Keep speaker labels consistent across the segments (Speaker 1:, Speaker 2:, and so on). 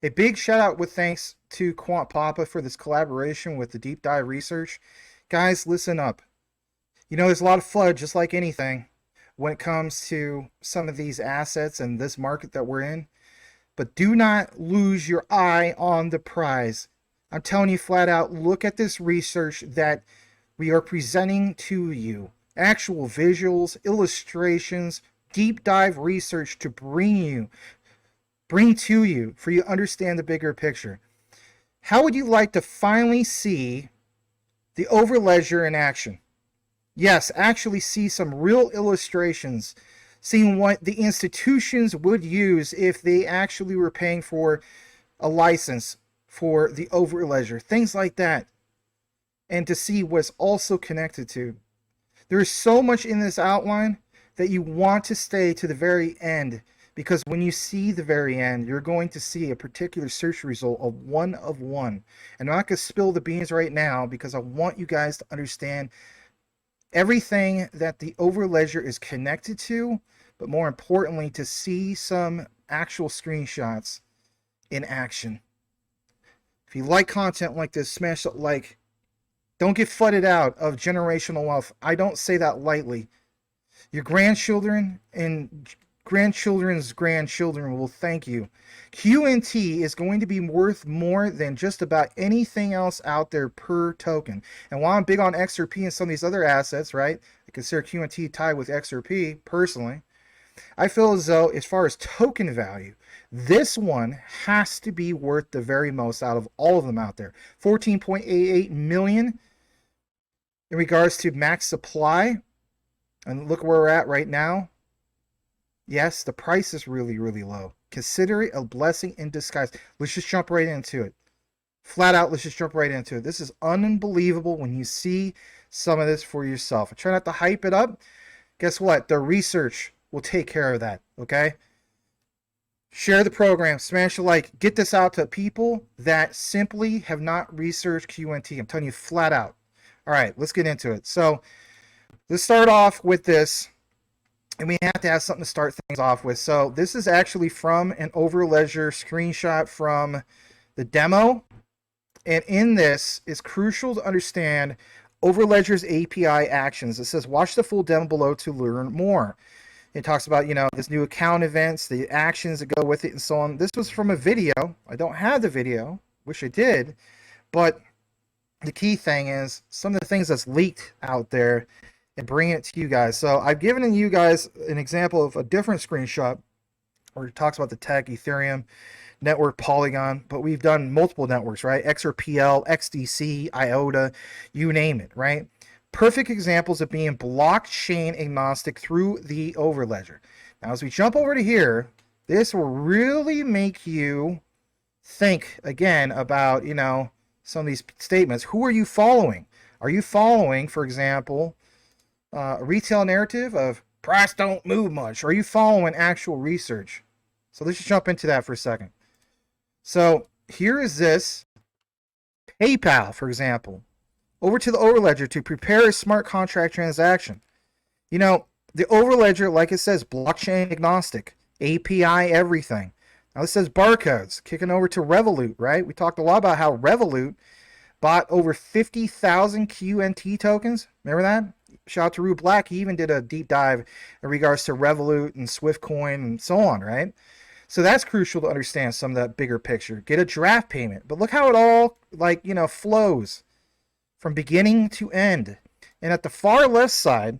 Speaker 1: A big shout out with thanks to Quant Papa for this collaboration with the deep dive research. Guys, listen up. You know, there's a lot of FUD, just like anything, when it comes to some of these assets and this market that we're in. But do not lose your eye on the prize. I'm telling you flat out, look at this research that we are presenting to you. Actual visuals, illustrations, deep dive research to bring to you for you to understand the bigger picture. How would you like to finally see the Overledger in action? Yes, actually see some real illustrations, seeing what the institutions would use if they actually were paying for a license for the Overledger, things like that, and to see what's also connected to. There's so much in this outline that you want to stay to the very end, because when you see the very end, you're going to see a particular search result of 1 of 1. And I'm not going to spill the beans right now because I want you guys to understand everything that the Overledger is connected to, but more importantly, to see some actual screenshots in action. If you like content like this, smash that like. Don't get flooded out of generational wealth. I don't say that lightly. Your grandchildren and grandchildren's grandchildren will thank you. QNT is going to be worth more than just about anything else out there per token. And while I'm big on XRP and some of these other assets, right, I consider QNT tied with XRP personally, I feel as though as far as token value, this one has to be worth the very most out of all of them out there. 14.88 million in regards to max supply. And look where we're at right now. Yes, the price is really, really low. Consider it a blessing in disguise. Let's just jump right into it. Flat out, let's just jump right into it. This is unbelievable when you see some of this for yourself. I try not to hype it up. Guess what? The research will take care of that, okay? Share the program, smash a like, get this out to people that simply have not researched QNT. I'm telling you flat out. All right, let's get into it. So let's start off with this. And we have to have something to start things off with. So this is actually from an Overledger screenshot from the demo. And in this, it's crucial to understand Overledger's API actions. It says, watch the full demo below to learn more. It talks about, you know, this new account events, the actions that go with it, and so on. This was from a video. I don't have the video. Wish I did. But the key thing is some of the things that's leaked out there and bring it to you guys. So I've given you guys an example of a different screenshot where it talks about the tech, Ethereum, network, Polygon, but we've done multiple networks, right? XRPL, XDC, IOTA, you name it, right? Perfect examples of being blockchain agnostic through the Overledger. Now, as we jump over to here, this will really make you think again about, you know, some of these statements. Who are you following? Are you following, for example, a retail narrative of price don't move much? Or are you following actual research? So let's just jump into that for a second. So here is this PayPal, for example, over to the Overledger to prepare a smart contract transaction. You know, the Overledger, like it says, blockchain agnostic, API everything. Now this says barcodes, kicking over to Revolut, right? We talked a lot about how Revolut bought over 50,000 QNT tokens. Remember that? Shout out to Rue Black. He even did a deep dive in regards to Revolut and Swiftcoin and so on, right? So that's crucial to understand some of that bigger picture. Get a draft payment. But look how it all, like, you know, flows from beginning to end. And at the far left side,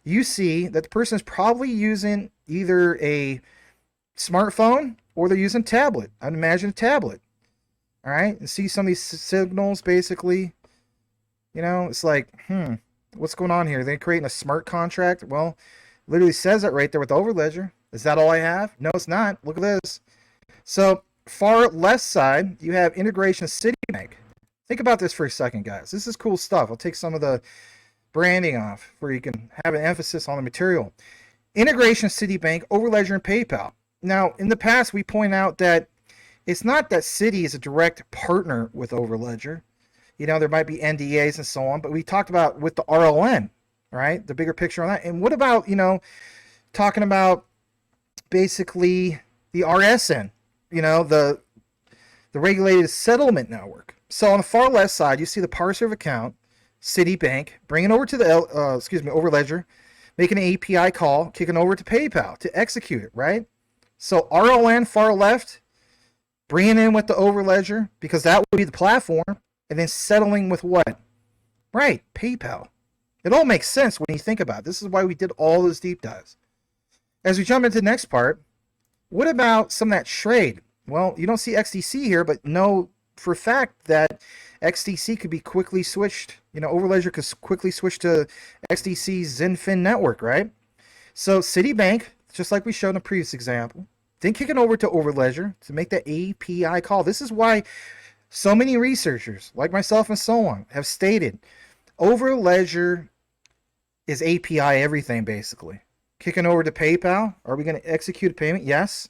Speaker 1: you see that the person is probably using either a smartphone or they're using a tablet. I'd imagine a tablet. All right? And see some of these signals, basically. You know, it's like, what's going on here? Are they creating a smart contract? Well, it literally says that right there with the Overledger. Is that all I have? No, it's not. Look at this. So, far left side, you have integration Citibank. Think about this for a second, guys. This is cool stuff. I'll take some of the branding off where you can have an emphasis on the material. Integration Citibank, Overledger, and PayPal. Now, in the past, we point out that it's not that Citi is a direct partner with Overledger. You know, there might be NDAs and so on, but we talked about with the RLN, right? The bigger picture on that. And what about, you know, talking about basically the RSN, you know, the the regulated settlement network. So on the far left side, you see the parser of account, Citibank, bringing over to the Overledger, making an API call, kicking over to PayPal to execute it, right? So RLN far left, bringing in with the Overledger because that would be the platform, and then settling with what? Right, PayPal. It all makes sense when you think about it. This is why we did all those deep dives. As we jump into the next part, what about some of that trade? Well, you don't see XDC here, but know for a fact that XDC could be quickly switched. Overledger could quickly switch to XDC's ZenFin network, right? So Citibank, just like we showed in the previous example, then kicking over to Overledger to make that API call. This is why so many researchers, like myself and so on, have stated Overledger is API everything, basically. Kicking over to PayPal, are we going to execute a payment? Yes.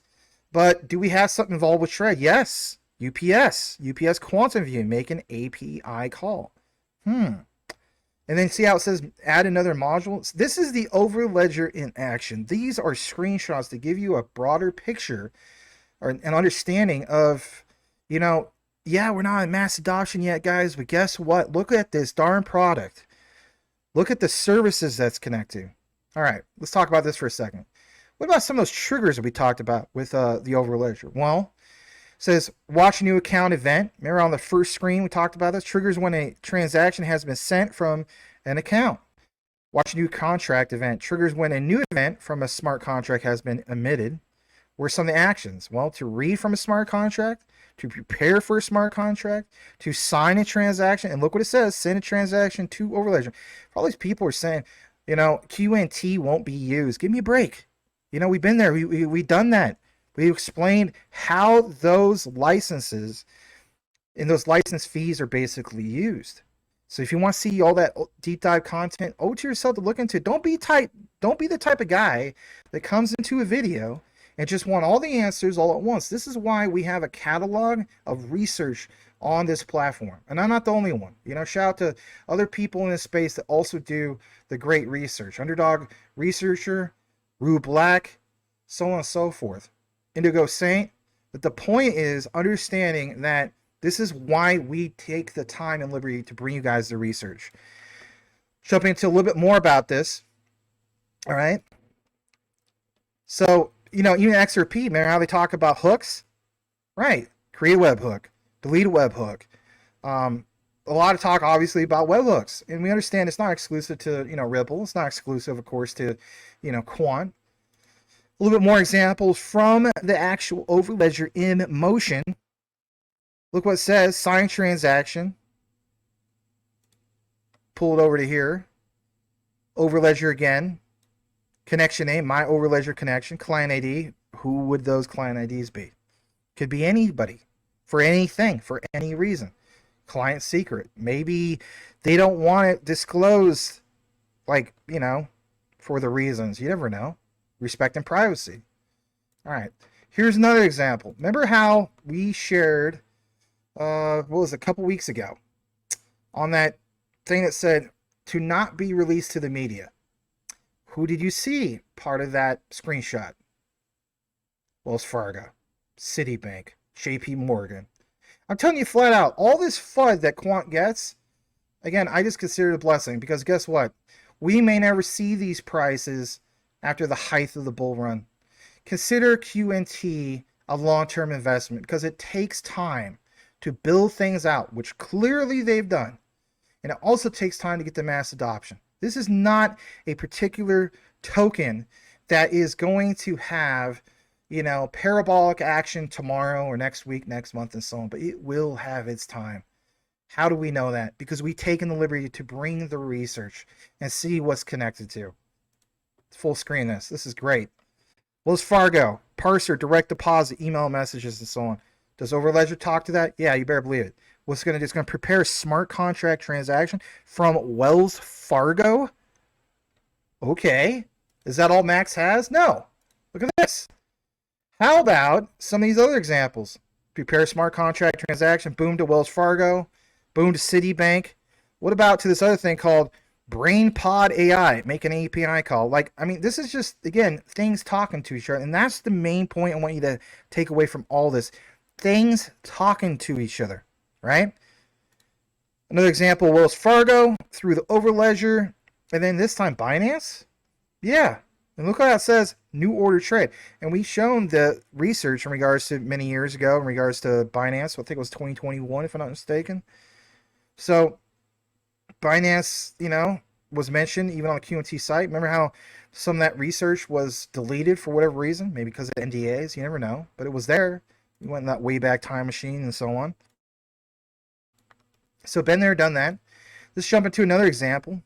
Speaker 1: But do we have something involved with Shred? Yes. UPS Quantum View, make an API call. And then see how it says add another module? This is the Overledger in action. These are screenshots to give you a broader picture or an understanding of, yeah, we're not in mass adoption yet, guys, but guess what? Look at this darn product. Look at the services that's connected. All right, let's talk about this for a second. What about some of those triggers that we talked about with the Overledger? Well, it says watch new account event. Remember on the first screen we talked about this? Triggers when a transaction has been sent from an account. Watch new contract event. Triggers when a new event from a smart contract has been emitted. What are some of the actions? Well, to read from a smart contract, to prepare for a smart contract, to sign a transaction, and look what it says, send a transaction to Overledger. All these people are saying, QNT won't be used. Give me a break. We've been there. We've done that. We explained how those licenses and those license fees are basically used. So if you want to see all that deep dive content, owe to yourself to look into. Don't be the type of guy that comes into a video and just want all the answers all at once. This is why we have a catalog of research on this platform. And I'm not the only one. Shout out to other people in this space that also do the great research. Underdog Researcher, Rue Black, so on and so forth. Indigo Saint. But the point is understanding that this is why we take the time and liberty to bring you guys the research. Jumping into a little bit more about this. All right. So, even XRP, remember how they talk about hooks? Right. Create a webhook. Delete a webhook. A lot of talk, obviously, about webhooks. And we understand it's not exclusive to, Ripple. It's not exclusive, of course, to, Quant. A little bit more examples from the actual Overledger in motion. Look what it says. Sign transaction. Pull it over to here. Overledger again. Connection name, my Overledger connection. Client ID. Who would those client IDs be? Could be anybody. For anything. For any reason. Client secret. Maybe they don't want it disclosed. For the reasons. You never know. Respect and privacy. All right. Here's another example. Remember how we shared, a couple weeks ago on that thing that said to not be released to the media? Who did you see part of that screenshot? Wells Fargo, Citibank, JP Morgan. I'm telling you flat out, all this FUD that Quant gets, again, I just consider it a blessing because guess what? We may never see these prices after the height of the bull run. Consider QNT a long-term investment because it takes time to build things out, which clearly they've done. And it also takes time to get to mass adoption. This is not a particular token that is going to have, parabolic action tomorrow or next week, next month, and so on, but it will have its time. How do we know that? Because we've taken the liberty to bring the research and see what's connected to. Full screen this. This is great. Wells Fargo, parser, direct deposit, email messages, and so on. Does Overledger talk to that? Yeah, you better believe it. What's going to do? It's going to prepare a smart contract transaction from Wells Fargo. Okay. Is that all Max has? No. Look at this. How about some of these other examples? Prepare a smart contract transaction, boom to Wells Fargo, boom to Citibank. What about to this other thing called BrainPod AI, make an API call? This is just, again, things talking to each other. And that's the main point I want you to take away from all this. things talking to each other, right? Another example, Wells Fargo through the Overledger, and then this time Binance. Yeah, and look how it says new order trade. And we've shown the research in regards to many years ago in regards to Binance. I think it was 2021, if I'm not mistaken. So Binance, was mentioned even on the QNT site. Remember how some of that research was deleted for whatever reason? Maybe because of NDAs. You never know. But it was there. You went in that way back time machine and so on. So been there, done that. Let's jump into another example.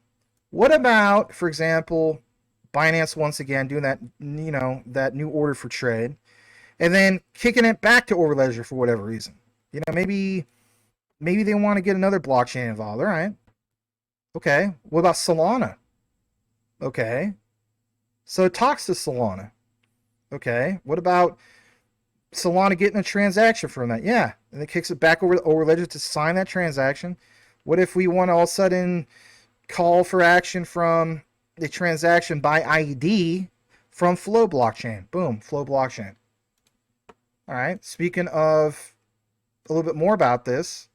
Speaker 1: What about, for example, Binance once again doing that, that new order for trade, and then kicking it back to Overledger for whatever reason? Maybe they want to get another blockchain involved. All right. Okay. What about Solana? Okay. So it talks to Solana. Okay. What about Solana getting a transaction from that? Yeah. And it kicks it back over to Overledger to sign that transaction. What if we want to all of a sudden call for action from the transaction by ID from Flow blockchain? Boom, Flow blockchain. All right. Speaking of a little bit more about this,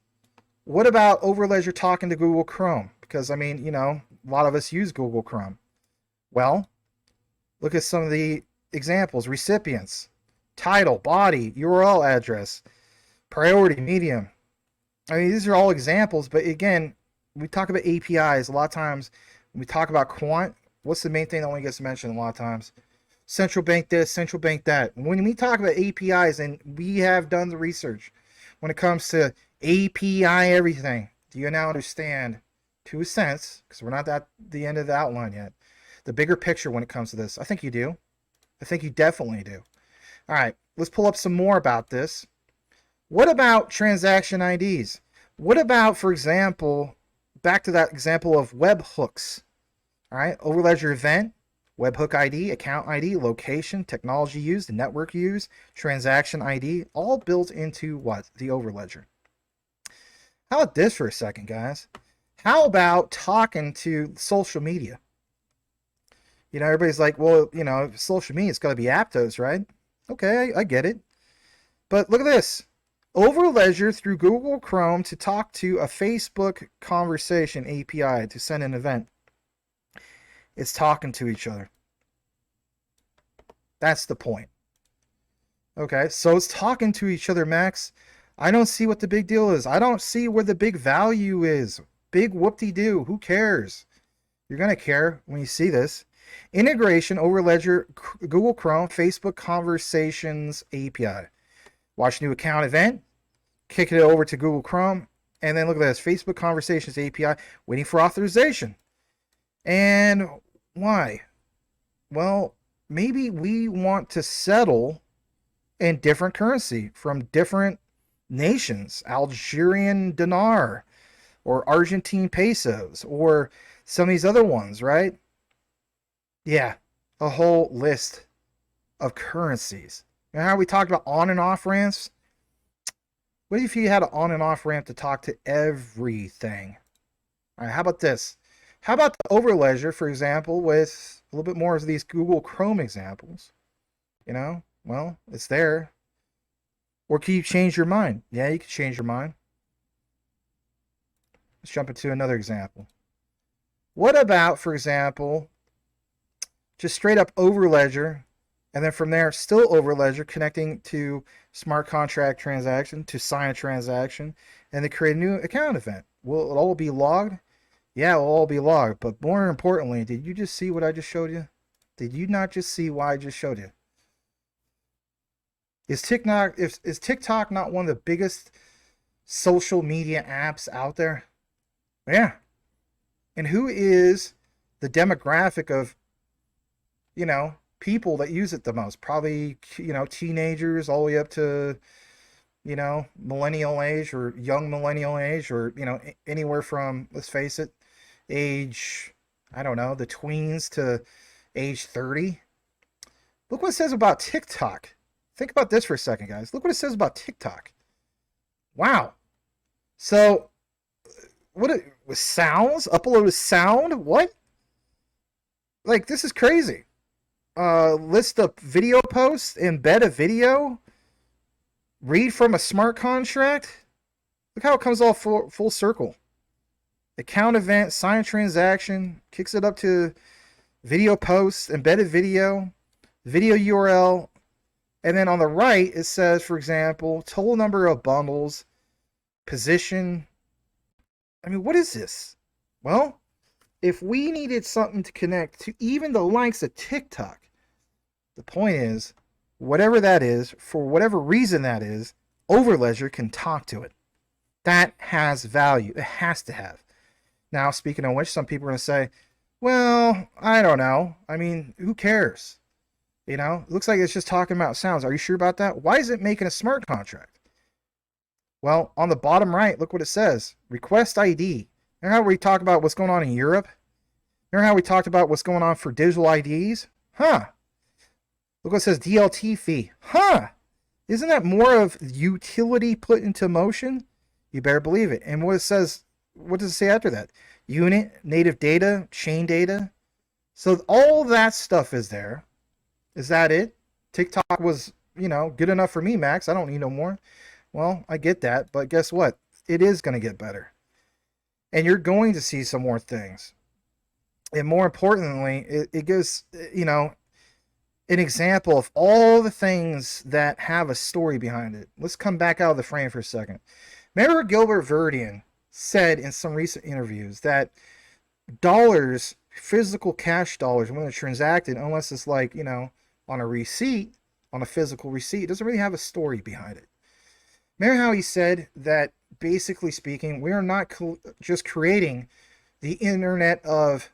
Speaker 1: what about Overledger talking to Google Chrome? Because, a lot of us use Google Chrome. Well, look at some of the examples. Recipients, title, body, URL address, priority, medium. These are all examples, but again, we talk about APIs. A lot of times when we talk about Quant, what's the main thing that only gets mentioned a lot of times? Central bank this, central bank that. When we talk about APIs, and we have done the research, when it comes to API everything, do you now understand, to a sense, because we're not at the end of the outline yet, the bigger picture when it comes to this? I think you do. I think you definitely do. All right, let's pull up some more about this. What about transaction IDs? What about, for example, back to that example of webhooks? All right, Overledger event, webhook ID, account ID, location, technology used, network used, transaction ID, all built into what? The Overledger. How about this for a second, guys? How about talking to social media? Everybody's like, well, social media, it's got to be Aptos, right? Okay, I get it. But look at this. Overledger through Google Chrome to talk to a Facebook conversation API to send an event. It's talking to each other. That's the point. Okay, so it's talking to each other, Max. I don't see what the big deal is. I don't see where the big value is. Big whoop-de-doo. Who cares? You're going to care when you see this. Integration, Overledger, Google Chrome, Facebook Conversations API. Watch new account event. Kick it over to Google Chrome. And then look at this. Facebook Conversations API. Waiting for authorization. And why? Well, maybe we want to settle in different currency from different nations. Algerian dinar or Argentine pesos or some of these other ones, right? Yeah, a whole list of currencies. You know how we talked about on and off ramps? What if you had an on and off ramp to talk to everything? All right, how about this? How about the Overledger, for example, with a little bit more of these Google Chrome examples? Well, it's there. Or can you change your mind? Yeah, you can change your mind. Let's jump into another example. What about, for example, just straight up Overledger, and then from there, still Overledger, connecting to smart contract transaction to sign a transaction, and to create a new account event? Will it all be logged? Yeah, it will all be logged. But more importantly, did you just see what I just showed you? Did you not just see what I just showed you? Is TikTok not one of the biggest social media apps out there? Yeah. And who is the demographic of, people that use it the most? Probably, teenagers all the way up to, millennial age or young millennial age, or, anywhere from, let's face it, age, I don't know, the tweens to age 30. Look what it says about TikTok. Think about this for a second, guys. Look what it says about TikTok. Wow. So, what it was? Sounds? Upload sound? What? Like, this is crazy. List of video posts, embed a video. read from a smart contract. Look how it comes all full circle. Account event, sign a transaction, kicks it up to video post, embedded video, video URL, and then on the right it says, for example, total number of bundles, position. I mean, what is this? Well, if we needed something to connect to even the likes of TikTok, the point is, whatever that is, for whatever reason that is, Overledger can talk to it. That has value. It has to have. Now, speaking of which, some people are going to say, well, I don't know. I mean, who cares? You know, it looks like it's just talking about sounds. Are you sure about that? Why is it making a smart contract? Well, on the bottom right, look what it says. Request ID. Remember how we talk about what's going on in Europe? Remember how we talked about what's going on for digital IDs? Huh. Look what it says, DLT fee. Huh. Isn't that more of utility put into motion? You better believe it. And what it says, what does it say after that? Unit, native data, chain data. So all that stuff is there. Is that it? TikTok was, you know, good enough for me, Max. I don't need no more. Well, I get that, but guess what? It is going to get better. And you're going to see some more things. And more importantly, it gives, you know, an example of all the things that have a story behind it. Let's come back out of the frame for a second. Remember Gilbert Verdian said in some recent interviews that dollars, physical cash dollars, when they're transacted, unless it's like, you know, on a receipt, on a physical receipt, it doesn't really have a story behind it. Remember how he said that, basically speaking, we are not just creating the internet of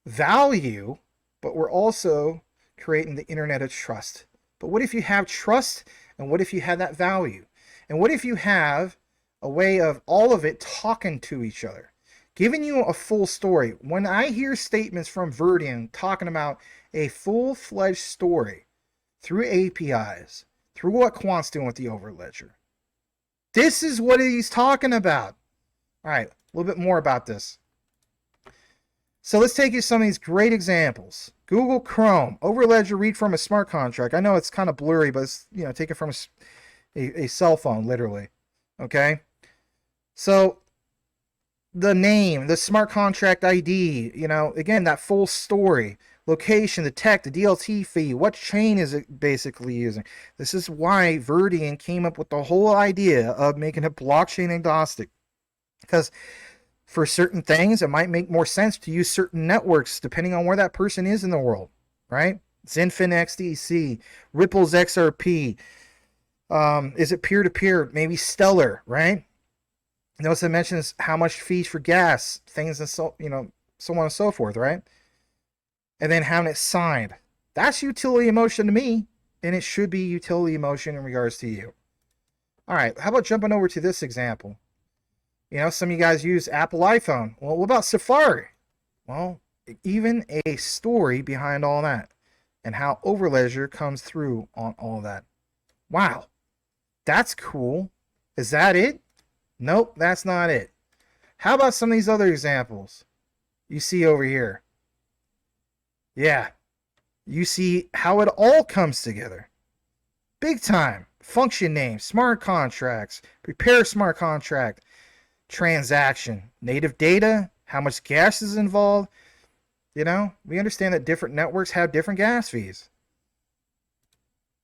Speaker 1: value, but we're also creating the internet of trust. But what if you have trust, and what if you have that value? And what if you have a way of all of it talking to each other, giving you a full story? When I hear statements from Verdian talking about a full-fledged story through APIs, through what Quant's doing with the Overledger, this is what he's talking about. All right, a little bit more about this. So let's take you some of these great examples. Google Chrome, Overledger read from a smart contract. I know it's kind of blurry, but it's, you know, taken from a cell phone, literally. Okay? So the name, the smart contract ID, you know, again, that full story, location, the tech, the DLT fee, what chain is it basically using? This is why Verdian came up with the whole idea of making it blockchain agnostic. Because for certain things, it might make more sense to use certain networks depending on where that person is in the world, right? Zenfin XDC, Ripple's XRP. Is it peer-to-peer? Maybe Stellar, right? Notice it mentions how much fees for gas, things and so, you know, so on and so forth, right? And then having it signed. That's utility of motion to me, and it should be utility of motion in regards to you. All right, how about jumping over to this example? You know, some of you guys use Apple iPhone. Well, what about Safari? Well, even a story behind all that and how Overledger comes through on all that. Wow, that's cool. Is that it? Nope, that's not it. How about some of these other examples you see over here? Yeah, you see how it all comes together. Big time. Function name, smart contracts, prepare smart contract, transaction, native data, how much gas is involved. You know, we understand that different networks have different gas fees.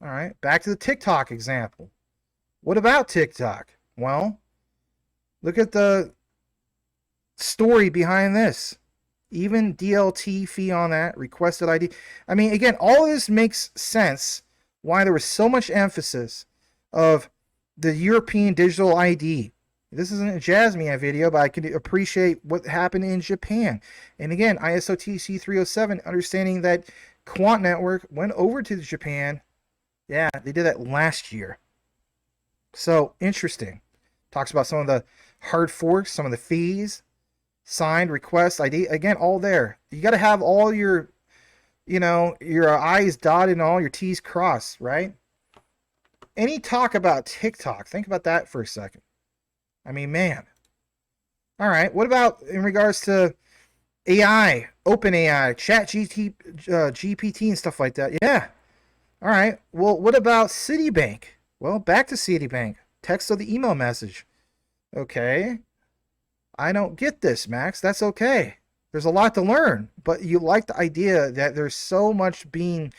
Speaker 1: All right, back to the TikTok example. What about TikTok? Well, look at the story behind this. Even DLT fee on that, requested ID. I mean, again, all of this makes sense why there was so much emphasis of the European digital ID. This isn't a JASMY video, but I can appreciate what happened in Japan. And again, ISO TC 307, understanding that Quant Network went over to Japan. Yeah, they did that last year. So, interesting. Talks about some of the hard forks, some of the fees, signed, request, ID. Again, all there. You got to have all your, you know, your I's dotted and all your T's crossed, right? Any talk about TikTok, think about that for a second. I mean, man. All right, what about in regards to AI, OpenAI, GPT and stuff like that? Yeah. All right, well, what about Citibank? Well, back to Citibank. Text of the email message. Okay. I don't get this, Max. That's okay. There's a lot to learn, but you like the idea that there's so much being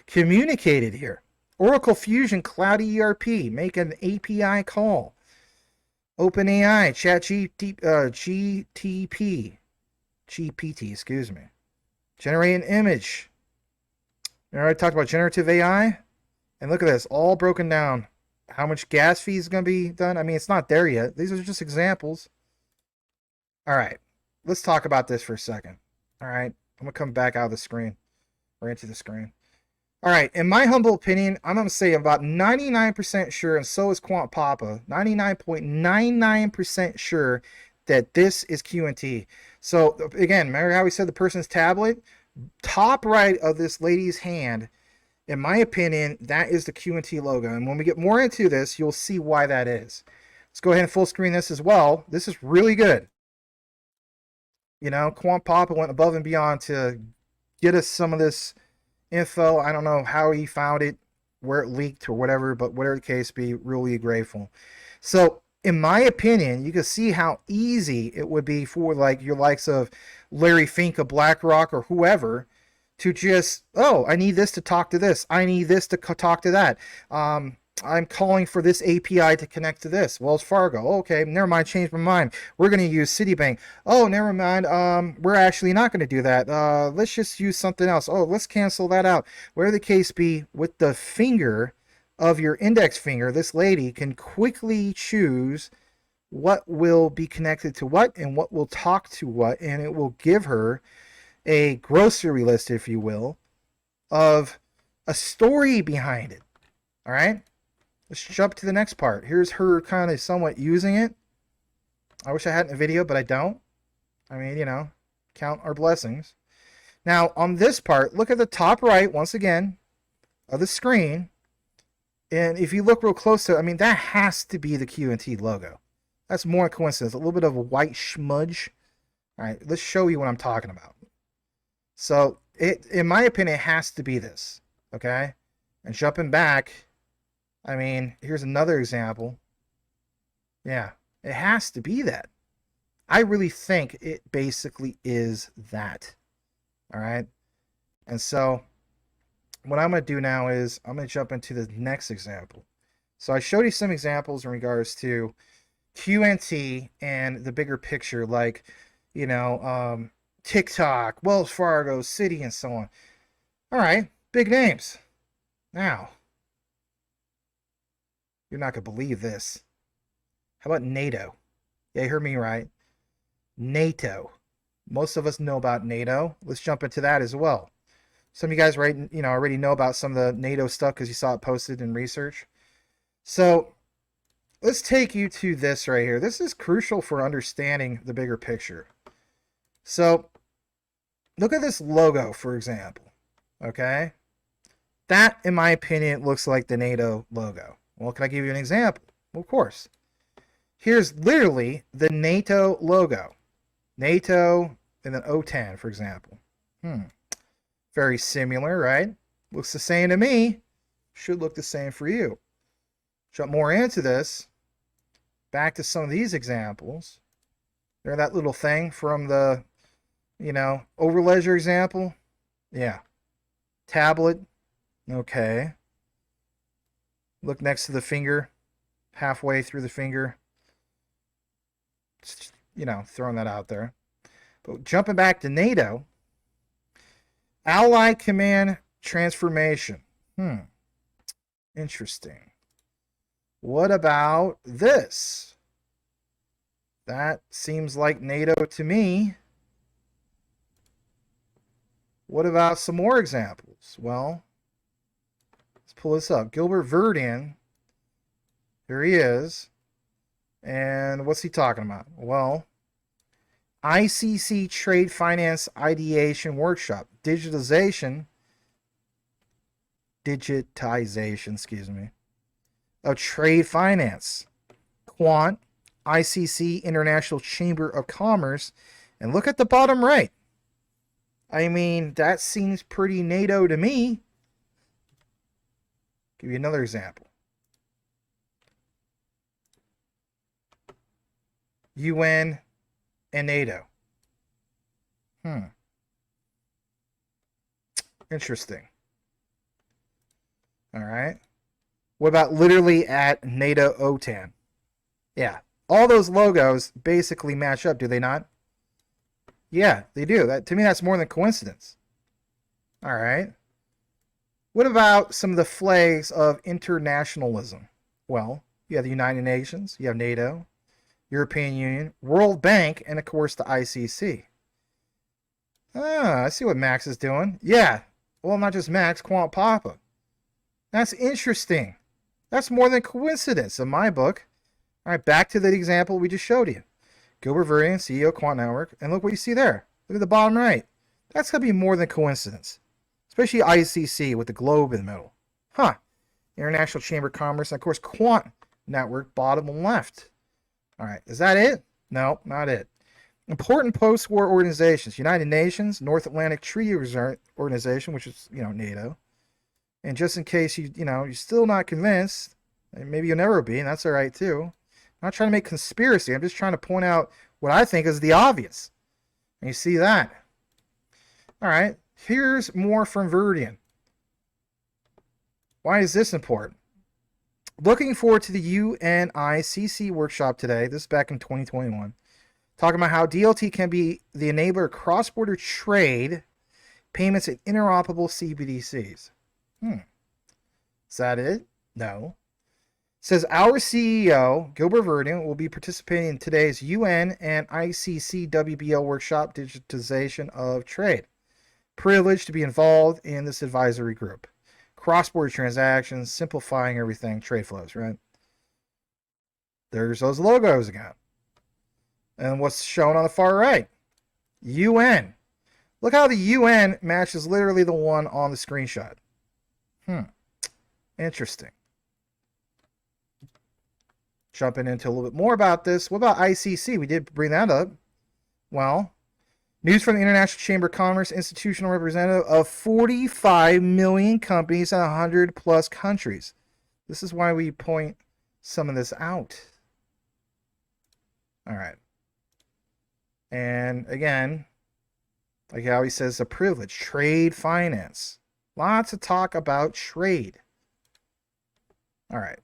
Speaker 1: communicated here. Oracle Fusion Cloud ERP. Make an API call. OpenAI, GPT, excuse me. Generate an image. I already talked about generative AI. And look at this, all broken down. How much gas fee is going to be done? I mean, it's not there yet. These are just examples. All right, let's talk about this for a second. All right, I'm going to come back out of the screen, or into the screen. All right, in my humble opinion, I'm going to say about 99% sure, and so is Quant Papa, 99.99% sure that this is QNT. So again, remember how we said the person's tablet? Top right of this lady's hand, in my opinion, that is the QNT logo. And when we get more into this, you'll see why that is. Let's go ahead and full screen this as well. This is really good. You know, Quant Papa went above and beyond to get us some of this info. I don't know how he found it, where it leaked or whatever, but whatever the case be, really grateful. So in my opinion, you can see how easy it would be for like your likes of Larry Fink of BlackRock or whoever to just, oh, I need this to talk to this. I need this to talk to that. I'm calling for this API to connect to this. Wells Fargo. Okay, never mind. Changed my mind. We're going to use Citibank. Oh, never mind. We're actually not going to do that. Let's just use something else. Oh, let's cancel that out. Whatever the case be, with the finger of your index finger, this lady can quickly choose what will be connected to what and what will talk to what, and it will give her a grocery list, if you will, of a story behind it. All right, let's jump to the next part. Here's her kind of somewhat using it. I wish I had a video, but I don't. I mean, you know, count our blessings. Now, on this part, look at the top right, once again, of the screen. And if you look real close to it, I mean, that has to be the QNT logo. That's more a coincidence. A little bit of a white smudge. All right, let's show you what I'm talking about. So, in my opinion, it has to be this. Okay? And jumping back, I mean, here's another example. Yeah, it has to be that. I really think it basically is that. All right? And so, what I'm going to do now is I'm going to jump into the next example. So I showed you some examples in regards to QNT and the bigger picture, like, you know, TikTok, Wells Fargo, Citi, and so on. All right, big names. Now, you're not going to believe this. How about NATO? Yeah, you heard me right. NATO. Most of us know about NATO. Let's jump into that as well. Some of you guys already know about some of the NATO stuff because you saw it posted in research. So let's take you to this right here. This is crucial for understanding the bigger picture. So look at this logo, for example. Okay? That, in my opinion, looks like the NATO logo. Well, can I give you an example? Well, of course. Here's literally the NATO logo. NATO and then OTAN, for example. Very similar, right? Looks the same to me. Should look the same for you. Jump more into this. Back to some of these examples. There's that little thing from the, Overledger example. Yeah. Tablet. Okay. Look next to the finger. Halfway through the finger. Just, throwing that out there. But jumping back to NATO. Ally Command Transformation. Interesting. What about this? That seems like NATO to me. What about some more examples? Well, let's pull this up. Gilbert Verdin. Here he is. And what's he talking about? Well, ICC Trade Finance Ideation Workshop. Digitization, of trade finance. Quant, ICC International Chamber of Commerce. And look at the bottom right. I mean, that seems pretty NATO to me. Give you another example. UN, and NATO. Interesting. All right. What about literally at NATO OTAN? Yeah. All those logos basically match up, do they not? Yeah, they do. That, to me, that's more than coincidence. All right. What about some of the flags of internationalism? Well, you have the United Nations, you have NATO, European Union, World Bank, and of course the ICC. I see what Max is doing. Yeah. Well, not just Max, Quant Papa. That's interesting. That's more than coincidence in my book. All right, back to the example we just showed you. Gilbert Verdian, CEO, Quant Network, and look what you see there. Look at the bottom right. That's going to be more than coincidence, especially ICC with the globe in the middle. Huh. International Chamber of Commerce, and of course, Quant Network, bottom left. All right, is that it? No, not it. Important post-war organizations: United Nations, North Atlantic Treaty Organization, which is, NATO. And just in case you're still not convinced, and maybe you'll never be, and that's all right too. I'm not trying to make conspiracy. I'm just trying to point out what I think is the obvious. And you see that. All right, here's more from Verdian. Why is this important? Looking forward to the UNICC workshop today. This is back in 2021. Talking about how DLT can be the enabler of cross-border trade, payments, and interoperable CBDCs. Is that it? No. It says our CEO, Gilbert Verdian, will be participating in today's UN and ICC WBO workshop, Digitization of Trade. Privileged to be involved in this advisory group. Cross-border transactions, simplifying everything, trade flows, right? There's those logos again. And what's shown on the far right? UN. Look how the UN matches literally the one on the screenshot. Interesting. Jumping into a little bit more about this. What about ICC? We did bring that up. Well, news from the International Chamber of Commerce, institutional representative of 45 million companies in 100 plus countries. This is why we point some of this out. All right. And again, like how he says, a privilege, trade finance. Lots of talk about trade. All right.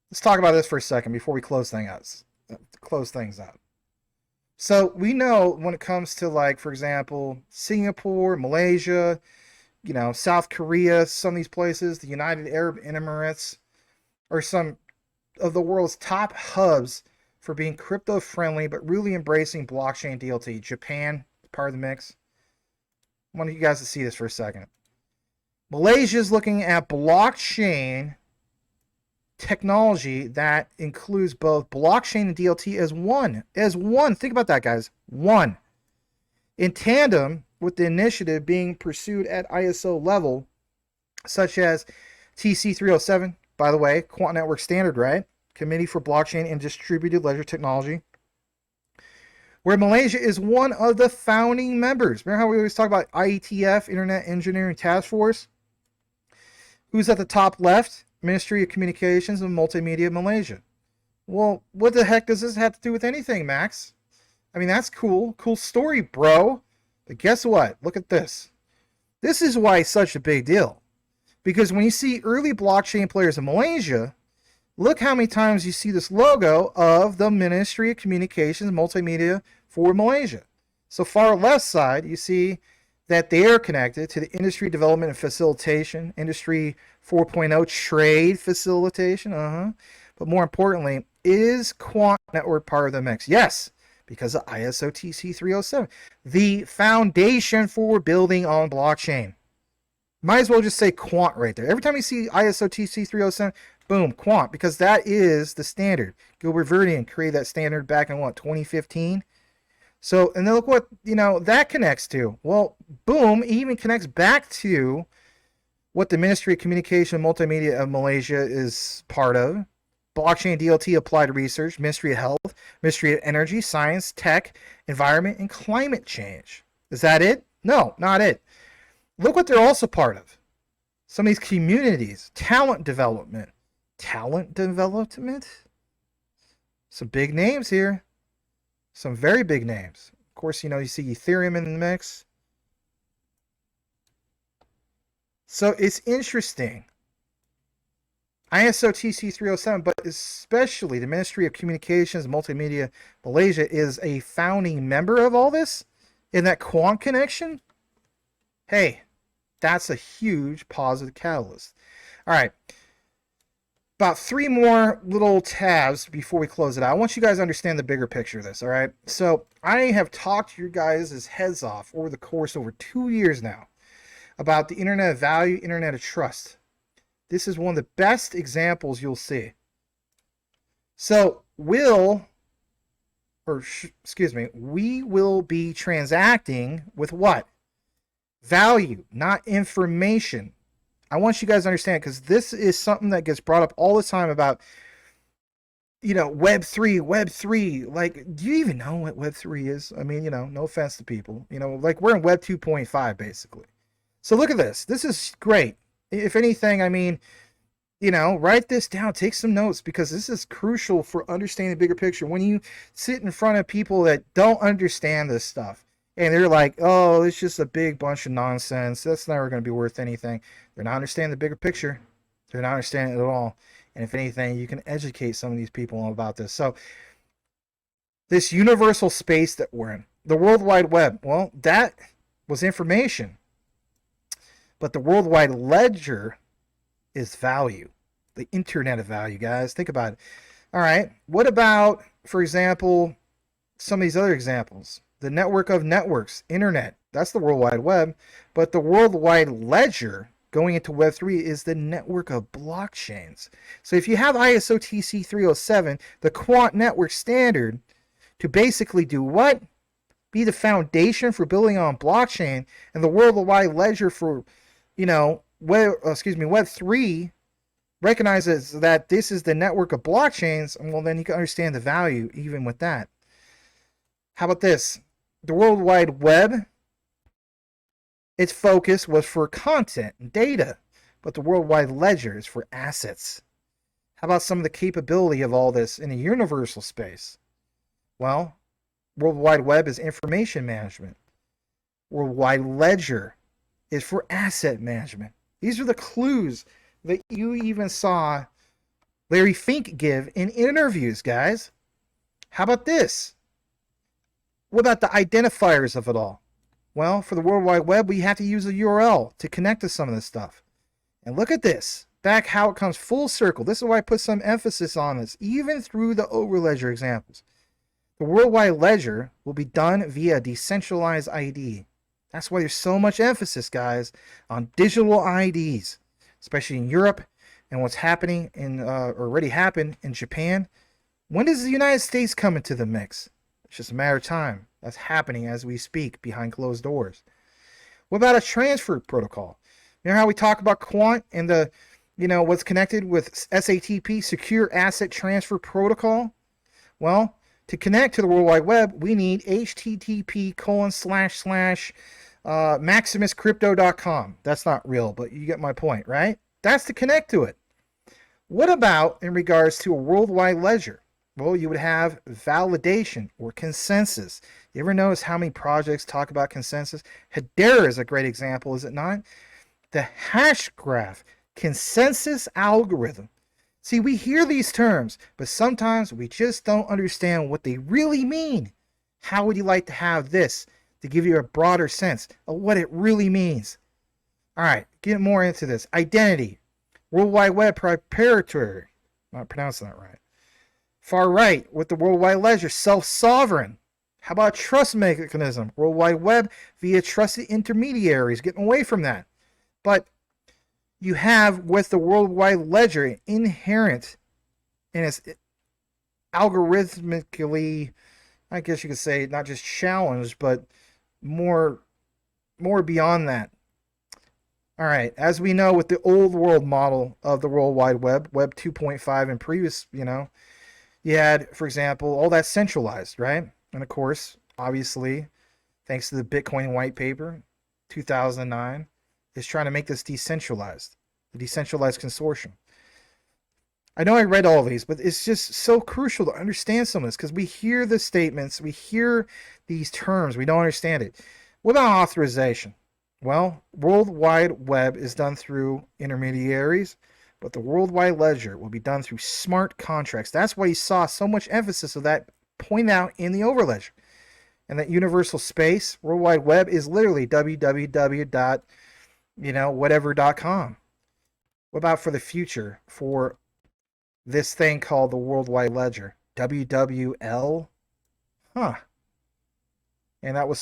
Speaker 1: Let's talk about this for a second before we close things out. So we know when it comes to, like, for example, Singapore, Malaysia, South Korea, some of these places, the United Arab Emirates, are some of the world's top hubs for being crypto friendly, but really embracing blockchain DLT. Japan, part of the mix. I want you guys to see this for a second. Malaysia is looking at blockchain technology that includes both blockchain and DLT as one. Think about that, guys. One. In tandem with the initiative being pursued at ISO level, such as TC307, by the way, Quant Network Standard, right? Committee for Blockchain and Distributed Ledger Technology, where Malaysia is one of the founding members. Remember how we always talk about IETF, Internet Engineering Task Force? Who's at the top left? Ministry of Communications and Multimedia, Malaysia. Well, what the heck does this have to do with anything, Max? I mean, that's cool. Cool story, bro. But guess what? Look at this. This is why it's such a big deal. Because when you see early blockchain players in Malaysia, look how many times you see this logo of the Ministry of Communications and Multimedia for Malaysia. So far left side, you see that they are connected to the Industry Development and Facilitation, Industry 4.0 Trade Facilitation. But more importantly, is Quant Network part of the mix? Yes, because of ISO TC 307, the foundation for building on blockchain. Might as well just say Quant right there. Every time you see ISO TC 307, boom, Quant, because that is the standard. Gilbert Verdian created that standard back in 2015? So, and then look what, that connects to. Well, boom, it even connects back to what the Ministry of Communication and Multimedia of Malaysia is part of. Blockchain DLT Applied Research, Ministry of Health, Ministry of Energy, Science, Tech, Environment, and Climate Change. Is that it? No, not it. Look what they're also part of. Some of these communities, talent development. Talent development? Some big names here. Some very big names. Of course, you see Ethereum in the mix. So it's interesting. ISO TC 307, but especially the Ministry of Communications and Multimedia Malaysia is a founding member of all this in that Quant connection. Hey, that's a huge positive catalyst. All right. About 3 more little tabs before we close it out. I want you guys to understand the bigger picture of this, all right? So I have talked your guys' heads off over the course over 2 years now about the Internet of Value, Internet of Trust. This is one of the best examples you'll see. So we will be transacting with what? Value, not information. I want you guys to understand, because this is something that gets brought up all the time about, Web3. Like, do you even know what Web3 is? I mean, no offense to people. Like, we're in Web 2.5, basically. So look at this. This is great. If anything, I mean, write this down. Take some notes, because this is crucial for understanding the bigger picture. When you sit in front of people that don't understand this stuff, and they're like, oh, it's just a big bunch of nonsense. That's never going to be worth anything. They're not understanding the bigger picture. They're not understanding it at all. And if anything, you can educate some of these people about this. So this universal space that we're in, the World Wide Web, well, that was information. But the World Wide Ledger is value. The Internet of Value, guys. Think about it. All right. What about, for example, some of these other examples? The network of networks, internet, that's the World Wide Web. But the World Wide Ledger, going into Web3, is the network of blockchains. So if you have ISO TC 307, the Quant network standard, to basically do what? Be the foundation for building on blockchain, and the World Wide Ledger for, Web3 recognizes that this is the network of blockchains, and well, then you can understand the value even with that. How about this? The World Wide Web, its focus was for content and data, but the World Wide Ledger is for assets. How about some of the capability of all this in a universal space? Well, World Wide Web is information management. World Wide Ledger is for asset management. These are the clues that you even saw Larry Fink give in interviews, guys. How about this? What about the identifiers of it all? Well, for the World Wide Web, we have to use a URL to connect to some of this stuff. And look at this. Back how it comes full circle. This is why I put some emphasis on this, even through the Overledger examples. The World Wide Ledger will be done via decentralized ID. That's why there's so much emphasis, guys, on digital IDs, especially in Europe and what's happening in already happened in Japan. When does the United States come into the mix? It's just a matter of time. That's happening as we speak behind closed doors. What about a transfer protocol? You know how we talk about Quant and the, what's connected with SATP, Secure Asset Transfer Protocol? Well, to connect to the World Wide Web, we need http://maximuscrypto.com. That's not real, but you get my point, right? That's to connect to it. What about in regards to a World Wide Ledger? Well, you would have validation or consensus. You ever notice how many projects talk about consensus? Hedera is a great example, is it not? The hash graph consensus algorithm. See, we hear these terms, but sometimes we just don't understand what they really mean. How would you like to have this to give you a broader sense of what it really means? All right, get more into this. Identity. World Wide Web proprietary. I'm not pronouncing that right. Far right with the World Wide Ledger, self-sovereign. How about trust mechanism? World Wide Web via trusted intermediaries, getting away from that. But you have with the World Wide Ledger inherent in its algorithmically, I guess you could say, not just challenged, but more beyond that. All right, as we know with the old world model of the World Wide Web, Web 2.5 and previous, you had, for example, all that centralized, right? And of course, obviously, thanks to the Bitcoin white paper, 2009, is trying to make this decentralized, the decentralized consortium. I know I read all these, but it's just so crucial to understand some of this because we hear the statements, we hear these terms, we don't understand it. What about authorization? Well, World Wide Web is done through intermediaries, but the World Wide Ledger will be done through smart contracts. That's why you saw so much emphasis of that pointed out in the Overledger. And that universal space, World Wide Web, is literally www.whatever.com. What about for the future for this thing called the World Wide Ledger? WWL? Huh. And that was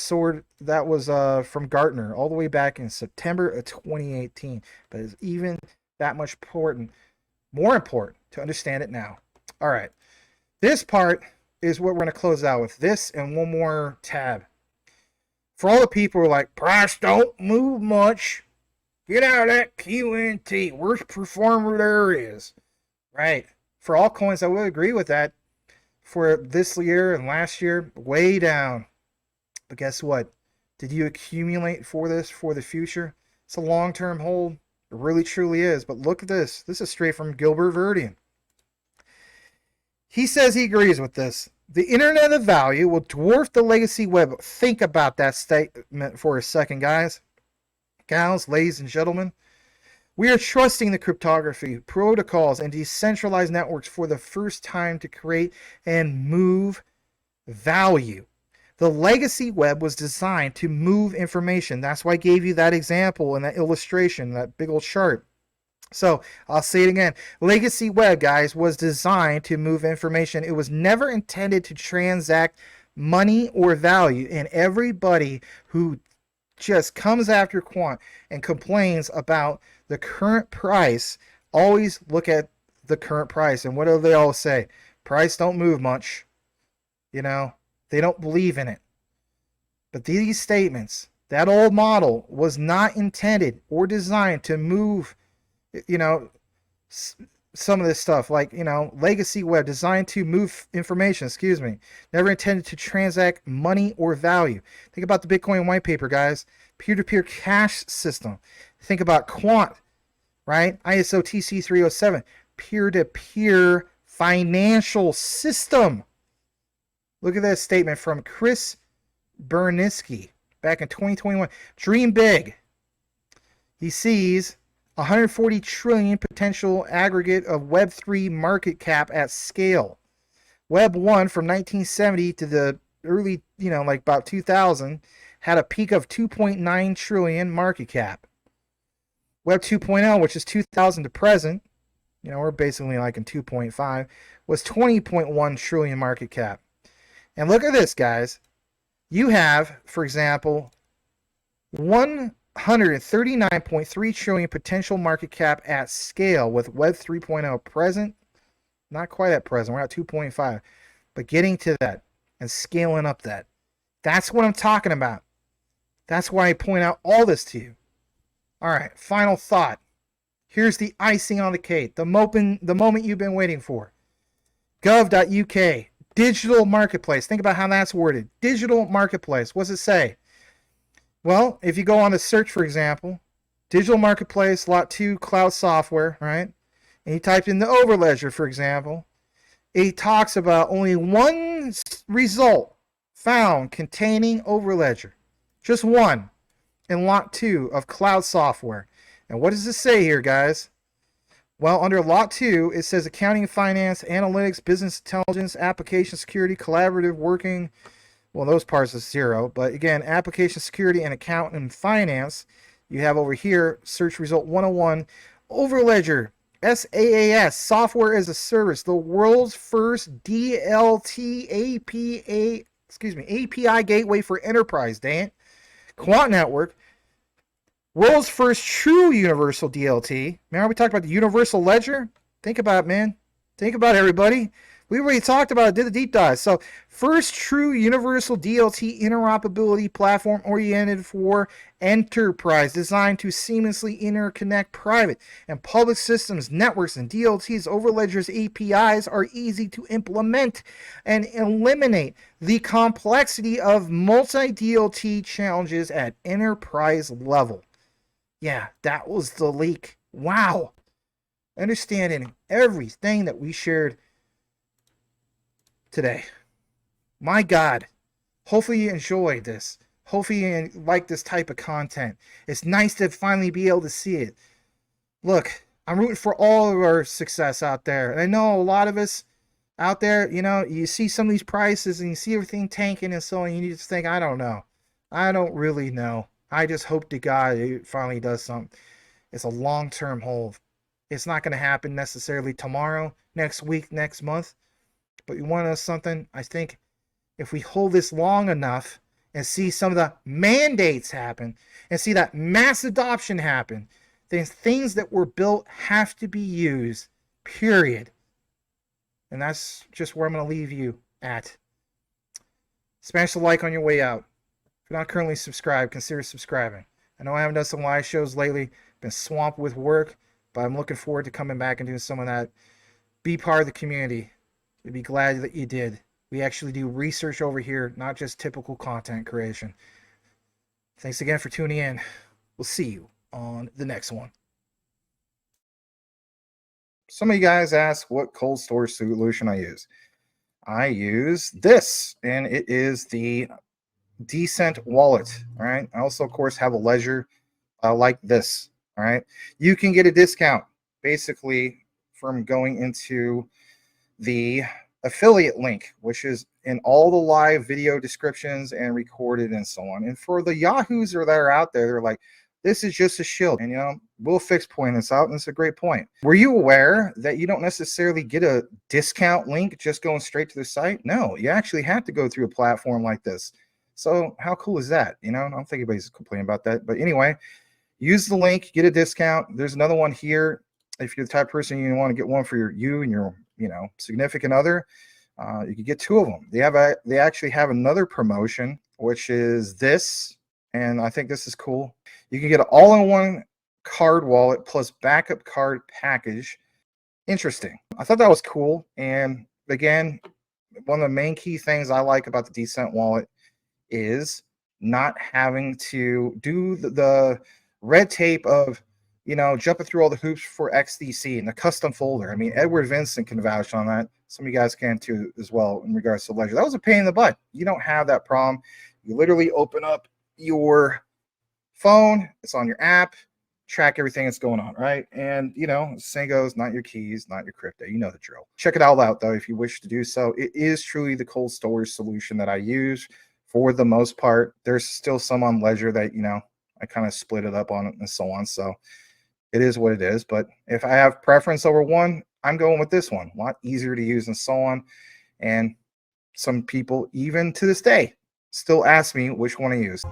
Speaker 1: from Gartner all the way back in September of 2018. But it's even that much more important to understand it now. All right. This part is what we're going to close out with. This and one more tab. For all the people who are like, price don't move much, get out of that QNT. Worst performer there is. Right. For all coins, I would agree with that. For this year and last year, way down. But guess what? Did you accumulate for this for the future? It's a long-term hold. It really, truly is. But look at this. This is straight from Gilbert Verdian. He says he agrees with this. The Internet of Value will dwarf the legacy web. Think about that statement for a second, guys. Gals, ladies and gentlemen. We are trusting the cryptography, protocols, and decentralized networks for the first time to create and move value. The legacy web was designed to move information. That's why I gave you that example and that illustration, that big old chart. So I'll say it again. Legacy web, guys, was designed to move information. It was never intended to transact money or value. And everybody who just comes after Quant and complains about the current price, always look at the current price. And what do they all say? Price don't move much. You know, they don't believe in it. But these statements, that old model was not intended or designed to move, you know, some of this stuff, like, you know, legacy web designed to move information, never intended to transact money or value. Think about the Bitcoin white paper, guys. Peer-to-peer cash system. Think about Quant, right? ISO TC 307, peer-to-peer financial system. Look at that statement from Chris Berniski back in 2021. Dream big. He sees 140 trillion potential aggregate of Web3 market cap at scale. Web 1 from 1970 to the early, you know, like about 2000 had a peak of 2.9 trillion market cap. Web 2.0, which is 2000 to present, you know, we're basically like in 2.5, was 20.1 trillion market cap. And look at this, guys. You have, for example, 139.3 trillion potential market cap at scale with Web 3.0 present. Not quite at present. We're at 2.5. But getting to that and scaling up that. That's what I'm talking about. That's why I point out all this to you. All right, final thought. Here's the icing on the cake. The moment you've been waiting for. Gov.uk. Digital marketplace. Think about how that's worded. Digital marketplace. What's it say? Well, if you go on the search, for example, digital marketplace, lot 2, cloud software, right? And you typed in the Overledger, for example, it talks about only one result found containing Overledger. Just one in lot 2 of cloud software. And what does this say here, guys? Well, under lot 2, it says accounting and finance, analytics, business intelligence, application security, collaborative working. Well, those parts is 0. But again, application security and accounting and finance. You have over here, search result 101, Overledger, SaaS, software as a service, the world's first DLT API gateway for enterprise, dang it. Quant Network, world's first true universal DLT. Remember we talked about the universal ledger? Think about it, man. Think about it, everybody. We already talked about it, did the deep dive. So, first true universal DLT interoperability platform oriented for enterprise, designed to seamlessly interconnect private and public systems, networks, and DLTs. Overledger's APIs are easy to implement and eliminate the complexity of multi-DLT challenges at enterprise level. Yeah, that was the leak. Wow. understanding everything that we shared today. My God, hopefully you enjoyed this. Hopefully you like this type of content. It's nice to finally be able to see it. Look, I'm rooting for all of our success out there. And I know a lot of us out there, you know, you see some of these prices and you see everything tanking and so on. You just think, I don't know. I don't really know. I just hope to God it finally does something. It's a long-term hold. It's not going to happen necessarily tomorrow, next week, next month. But you want to know something? I think if we hold this long enough and see some of the mandates happen and see that mass adoption happen, then things that were built have to be used, period. And that's just where I'm going to leave you at. Smash the like on your way out. If you're not currently subscribed, consider subscribing. I know I haven't done some live shows lately. Been swamped with work, but I'm looking forward to coming back and doing some of that. Be part of the community. You'd be glad that you did. We actually do research over here, not just typical content creation. Thanks again for tuning in. We'll see you on the next one. Some of you guys ask what cold storage solution I use. I use this, and it is the Decent wallet. All right. I also, of course, have a ledger like this. All right. You can get a discount basically from going into the affiliate link, which is in all the live video descriptions and recorded and so on. And for the yahoos that are out there, they're like, this is just a shield. And, you know, Will Fix pointed this out, and it's a great point. Were you aware that you don't necessarily get a discount link just going straight to the site? No, you actually have to go through a platform like this. So how cool is that? You know, I don't think anybody's complaining about that. But anyway, use the link, get a discount. There's another one here. If you're the type of person you want to get one for you and your, you know, significant other, you can get two of them. They actually have another promotion, which is this, and I think this is cool. You can get an all-in-one card wallet plus backup card package. Interesting. I thought that was cool. And again, one of the main key things I like about the Decent wallet is not having to do the red tape of, you know, jumping through all the hoops for XDC and the custom folder. I mean, Edward Vincent can vouch on that. Some of you guys can too as well in regards to Ledger. That was a pain in the butt. You don't have that problem. You literally open up your phone, it's on your app, track everything that's going on, right? And, you know, saying goes, not your keys, not your crypto. You know the drill. Check it all out, though, if you wish to do so. It is truly the cold storage solution that I use for the most part. There's still some on Ledger that, you know, I kind of split it up on it and so on. So it is what it is. But if I have preference over one, I'm going with this one. A lot easier to use and so on. And some people, even to this day, still ask me which one I use.